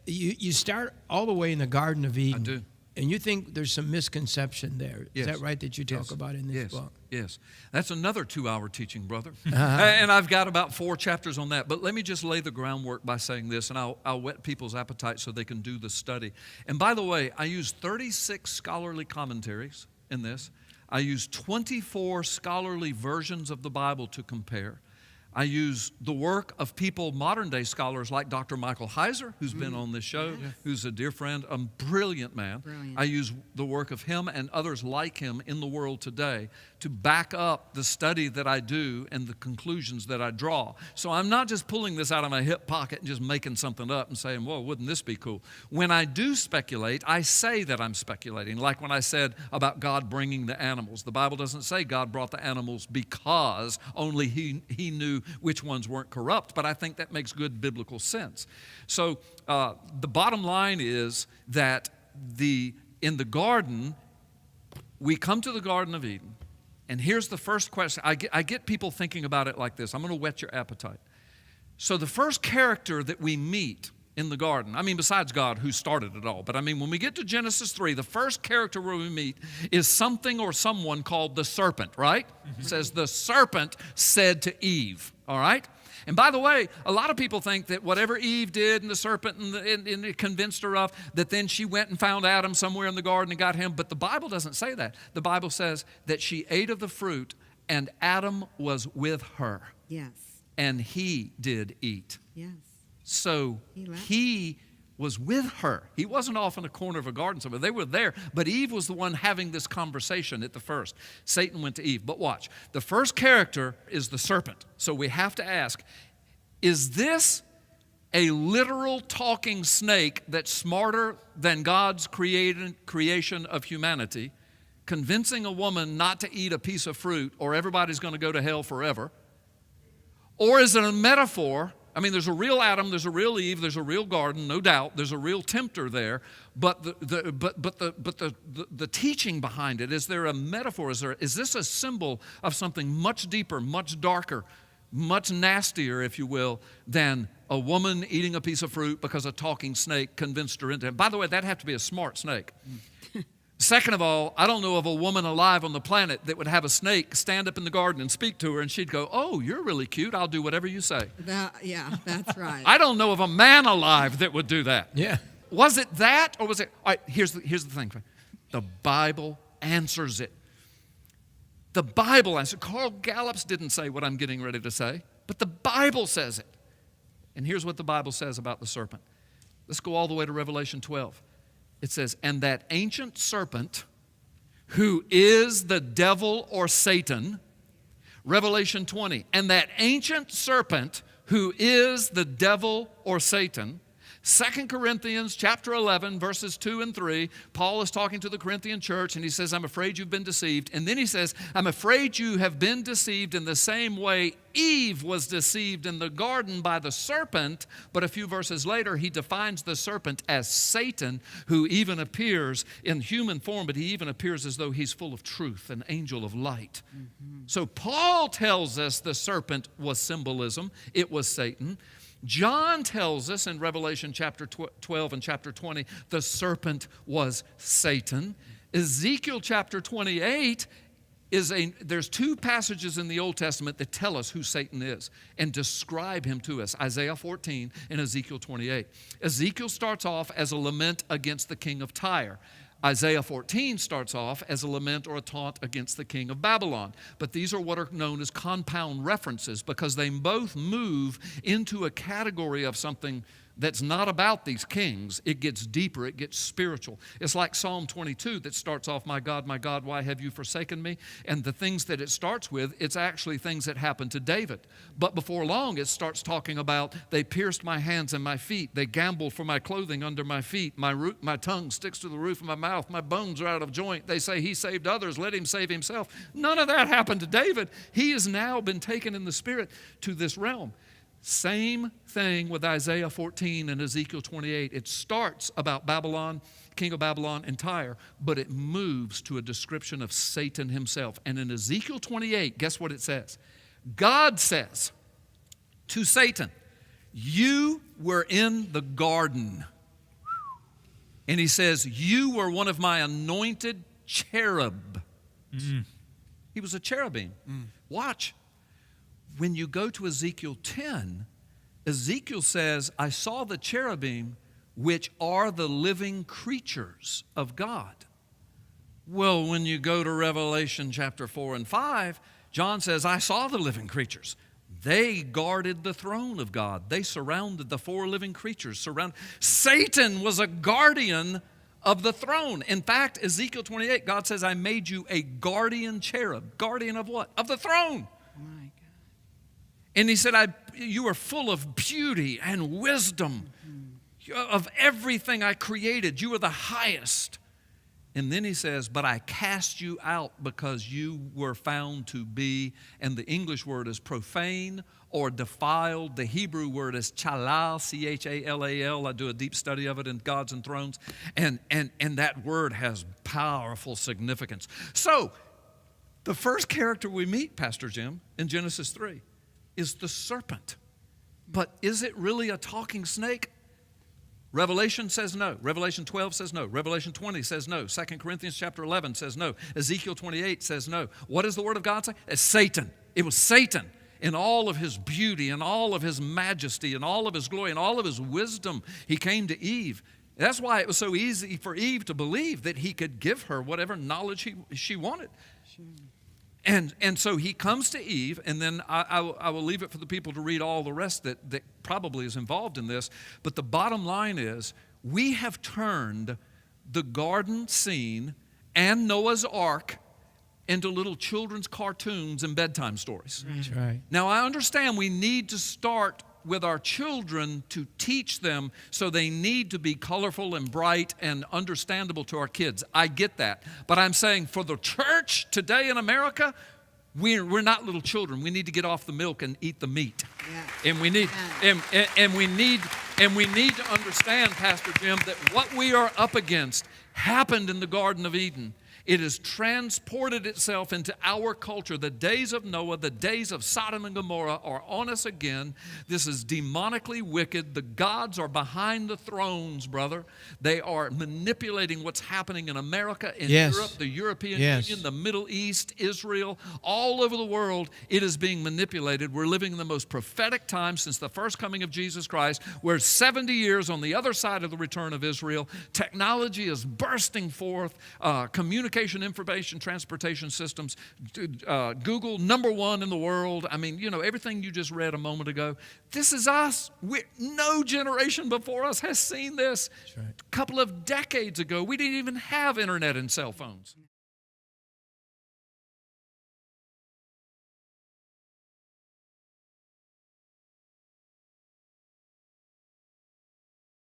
You start all the way in the Garden of Eden. I do. And you think there's some misconception there. Yes. Is that right that you talk about in this book? Yes. That's another 2-hour teaching, brother. And I've got about 4 chapters on that. But let me just lay the groundwork by saying this, and I'll whet people's appetite so they can do the study. And by the way, I use 36 scholarly commentaries in this. I use 24 scholarly versions of the Bible to compare. I use the work of people, modern-day scholars like Dr. Michael Heiser, who's been on this show, who's a dear friend, a brilliant man. Brilliant. I use the work of him and others like him in the world today to back up the study that I do and the conclusions that I draw. So I'm not just pulling this out of my hip pocket and just making something up and saying, well, wouldn't this be cool? When I do speculate, I say that I'm speculating, like when I said about God bringing the animals. The Bible doesn't say God brought the animals because only He knew which ones weren't corrupt, but I think that makes good biblical sense. So the bottom line is that in the garden, we come to the Garden of Eden, and here's the first question. I get people thinking about it like this. I'm going to whet your appetite. So the first character that we meet in the garden, I mean, besides God who started it all, but I mean, when we get to Genesis 3, the first character where we meet is something or someone called the serpent, right? It says the serpent said to Eve, all right? And by the way, a lot of people think that whatever Eve did and the serpent and it convinced her of, that then she went and found Adam somewhere in the garden and got him. But the Bible doesn't say that. The Bible says that she ate of the fruit and Adam was with her. Yes. And he did eat. Yes. So he was with her. He wasn't off in a corner of a garden somewhere. They were there, but Eve was the one having this conversation at the first. Satan went to Eve. But watch, the first character is the serpent. So we have to ask, is this a literal talking snake that's smarter than God's creation of humanity, convincing a woman not to eat a piece of fruit or everybody's going to go to hell forever? Or is it a metaphor? I mean, there's a real Adam, there's a real Eve, there's a real garden, no doubt. There's a real tempter there, but the teaching behind it, is there a metaphor? Is this a symbol of something much deeper, much darker, much nastier, if you will, than a woman eating a piece of fruit because a talking snake convinced her into it? By the way, that'd have to be a smart snake. Second of all, I don't know of a woman alive on the planet that would have a snake stand up in the garden and speak to her and she'd go, oh, you're really cute. I'll do whatever you say. Yeah, that's right. I don't know of a man alive that would do that. Yeah. Was it that or was it? All right, here's the thing. The Bible answers it. The Bible answers it. Carl Gallups didn't say what I'm getting ready to say, but the Bible says it. And here's what the Bible says about the serpent. Let's go all the way to Revelation 12. It says, and that ancient serpent who is the devil or Satan, Revelation 20, and that ancient serpent who is the devil or Satan, 2 Corinthians chapter 11, verses 2 and 3, Paul is talking to the Corinthian church and he says, I'm afraid you've been deceived. And then he says, I'm afraid you have been deceived in the same way Eve was deceived in the garden by the serpent. But a few verses later, he defines the serpent as Satan, who even appears in human form, but he even appears as though he's full of truth, an angel of light. Mm-hmm. So Paul tells us the serpent was symbolism. It was Satan. John tells us in Revelation chapter 12 and chapter 20, the serpent was Satan. Ezekiel chapter 28 there's 2 passages in the Old Testament that tell us who Satan is and describe him to us, Isaiah 14 and Ezekiel 28. Ezekiel starts off as a lament against the king of Tyre. Isaiah 14 starts off as a lament or a taunt against the king of Babylon. But these are what are known as compound references because they both move into a category of something that's not about these kings. It gets deeper, it gets spiritual. It's like Psalm 22 that starts off, my God, why have you forsaken me? And the things that it starts with, it's actually things that happened to David. But before long, it starts talking about, they pierced my hands and my feet. They gambled for my clothing under my feet. My tongue sticks to the roof of my mouth. My bones are out of joint. They say he saved others. Let him save himself. None of that happened to David. He has now been taken in the spirit to this realm. Same thing with Isaiah 14 and Ezekiel 28. It starts about Babylon, king of Babylon and Tyre, but it moves to a description of Satan himself. And in Ezekiel 28, guess what it says? God says to Satan, you were in the garden And he says, you were one of my anointed cherub. He was a cherubim. Watch. When you go to Ezekiel 10, Ezekiel says, I saw the cherubim, which are the living creatures of God. Well, when you go to Revelation chapter 4 and 5, John says, I saw the living creatures. They guarded the throne of God. They surrounded the four living creatures. Satan was a guardian of the throne. In fact, Ezekiel 28, God says, I made you a guardian cherub. Guardian of what? Of the throne. My God. And he said, you are full of beauty and wisdom. Of everything I created, you are the highest. And then he says, but I cast you out because you were found to be, and the English word is profane or defiled. The Hebrew word is chalal, C-H-A-L-A-L. I do a deep study of it in Gods and Thrones. And that word has powerful significance. So, the first character we meet, Pastor Jim, in Genesis 3 is the serpent. But is it really a talking snake? Revelation says no. Revelation 12 says no. Revelation 20 says no. 2 Corinthians chapter 11 says no. Ezekiel 28 says no. What does the Word of God say? It's Satan. It was Satan in all of his beauty and all of his majesty and all of his glory and all of his wisdom. He came to Eve. That's why it was so easy for Eve to believe that he could give her whatever knowledge she wanted. Sure. And so he comes to Eve, and then I will leave it for the people to read all the rest that probably is involved in this. But the bottom line is, we have turned the garden scene and Noah's Ark into little children's cartoons and bedtime stories. That's right. Now, I understand we need to start with our children to teach them, so they need to be colorful and bright and understandable to our kids. I get that. But I'm saying for the church today in America, we're not little children. We need to get off the milk and eat the meat. Yeah. And we need and we need to understand, Pastor Jim, that what we are up against happened in the Garden of Eden. It has transported itself into our culture. The days of Noah, the days of Sodom and Gomorrah are on us again. This is demonically wicked. The gods are behind the thrones, brother. They are manipulating what's happening in America, in Europe, the European Union, the Middle East, Israel, all over the world. It is being manipulated. We're living in the most prophetic time since the first coming of Jesus Christ. We're 70 years on the other side of the return of Israel. Technology is bursting forth. Communication, information, transportation systems. Google, #1 in the world. I mean, everything you just read a moment ago. This is us. No generation before us has seen this. That's right. A couple of decades ago, we didn't even have internet and cell phones.